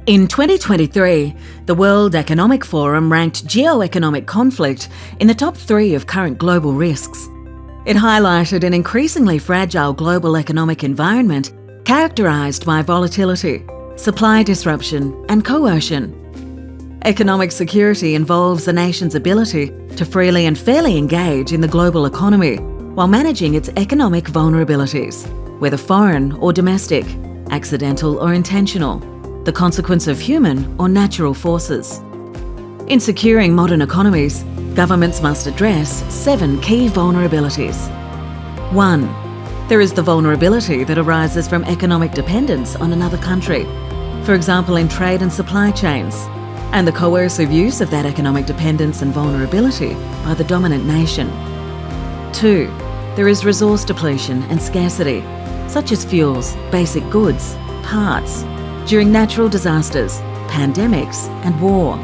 In 2023, the World Economic Forum ranked geoeconomic conflict in the top 3 of current global risks. It highlighted an increasingly fragile global economic environment characterised by volatility, supply disruption and coercion. Economic security involves a nation's ability to freely and fairly engage in the global economy while managing its economic vulnerabilities, whether foreign or domestic, accidental or intentional, the consequence of human or natural forces. In securing modern economies, governments must address 7 key vulnerabilities. 1. There is the vulnerability that arises from economic dependence on another country, for example in trade and supply chains, and the coercive use of that economic dependence and vulnerability by the dominant nation. 2. There is resource depletion and scarcity, such as fuels, basic goods, parts, during natural disasters, pandemics and war,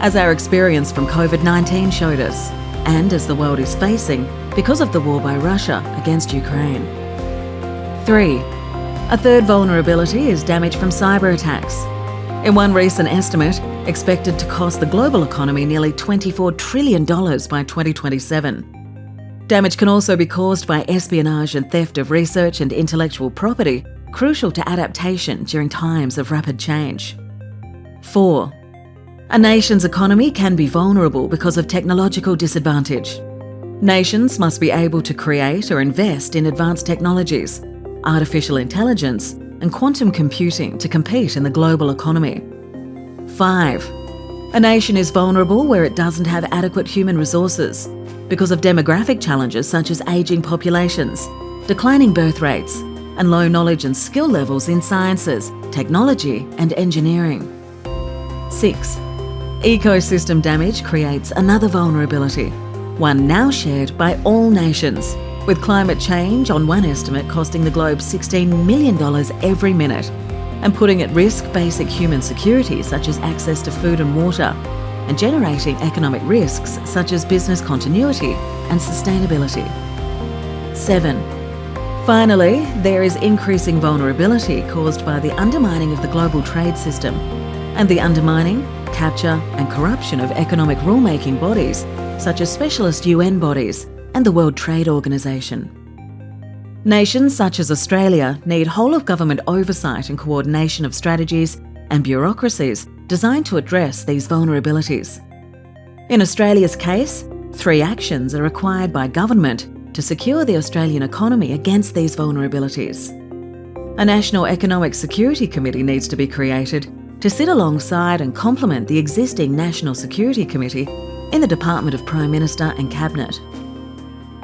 as our experience from COVID-19 showed us, and as the world is facing because of the war by Russia against Ukraine. 3. A third vulnerability is damage from cyber attacks. In one recent estimate, expected to cost the global economy nearly $24 trillion by 2027. Damage can also be caused by espionage and theft of research and intellectual property, crucial to adaptation during times of rapid change. 4. A nation's economy can be vulnerable because of technological disadvantage. Nations must be able to create or invest in advanced technologies, artificial intelligence, and quantum computing to compete in the global economy. 5. A nation is vulnerable where it doesn't have adequate human resources because of demographic challenges such as ageing populations, declining birth rates, and low knowledge and skill levels in sciences, technology and engineering. 6. Ecosystem damage creates another vulnerability, one now shared by all nations, with climate change on one estimate costing the globe $16 million every minute and putting at risk basic human security such as access to food and water, and generating economic risks such as business continuity and sustainability. 7. Finally, there is increasing vulnerability caused by the undermining of the global trade system and the undermining, capture and corruption of economic rulemaking bodies such as specialist UN bodies and the World Trade Organization. Nations such as Australia need whole-of-government oversight and coordination of strategies and bureaucracies designed to address these vulnerabilities. In Australia's case, 3 actions are required by government to secure the Australian economy against these vulnerabilities. A National Economic Security Committee needs to be created to sit alongside and complement the existing National Security Committee in the Department of Prime Minister and Cabinet.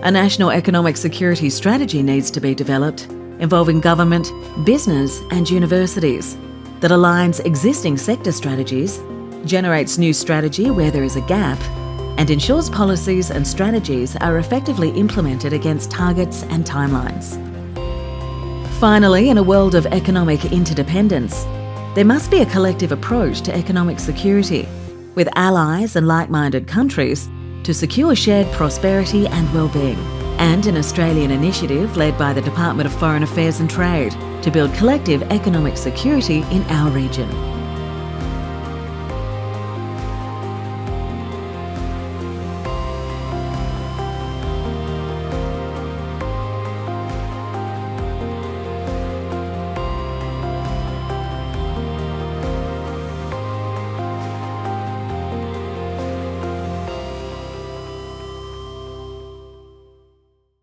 A National Economic Security Strategy needs to be developed involving government, business and universities that aligns existing sector strategies, generates new strategy where there is a gap, and ensures policies and strategies are effectively implemented against targets and timelines. Finally, in a world of economic interdependence, there must be a collective approach to economic security, with allies and like-minded countries to secure shared prosperity and well-being, and an Australian initiative led by the Department of Foreign Affairs and Trade to build collective economic security in our region.